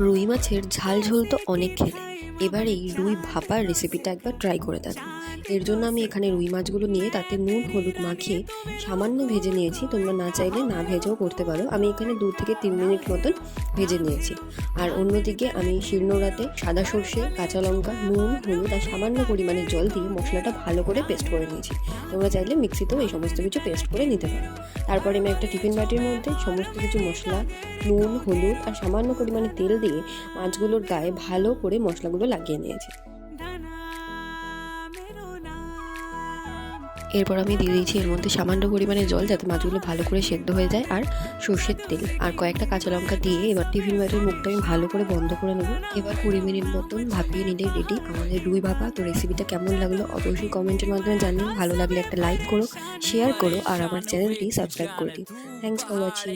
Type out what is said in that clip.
রুই মাছের ঝাল ঝোল তো অনেক খেলে, এবার এই রুই ভাপার রেসিপিটা একবার ট্রাই করে দেখো। এর জন্য আমি এখানে রুই মাছগুলো নিয়ে তাতে নুন হলুদ মাখিয়ে সামান্য ভেজে নিয়েছি। তোমরা না চাইলে না ভেজেও করতে পারো। আমি এখানে 2 থেকে 3 মিনিট মতন ভেজে নিয়েছি। আর অন্যদিকে আমি শিলনোড়াতে সাদা সর্ষে, কাঁচা লঙ্কা, নুন হলুদ আর সামান্য পরিমাণে জল দিয়ে মশলাটা ভালো করে পেস্ট করে নিয়েছি। তোমরা চাইলে মিক্সিতেও এই সমস্ত কিছু পেস্ট করে নিতে পারো। তারপরে আমি একটা টিফিন বাটির মধ্যে সমস্ত কিছু মশলা, নুন হলুদ আর সামান্য পরিমাণে তেল দিয়ে মাছগুলোর গায়ে ভালো করে মশলাগুলো লাগিয়ে নিয়েছি। এরপর আমি দিয়ে দিয়েছি এর মধ্যে সামান্য পরিমাণে জল, যাতে মাছগুলো ভালো করে সেদ্ধ হয়ে যায়, আর সর্ষের তেল আর কয়েকটা কাঁচা লঙ্কা দিয়ে এবার টিফিন বাটির মুখটা আমি ভালো করে বন্ধ করে নেবো। এবার 20 মিনিট মতন ভাপিয়ে নিলেই রেডি আমাদের রুই ভাপা। তো রেসিপিটা কেমন লাগলো অবশ্যই কমেন্টের মাধ্যমে জানিও। ভালো লাগলে একটা লাইক করো, শেয়ার করো আর আমার চ্যানেলটি সাবস্ক্রাইব করে দিও। Thanks for watching.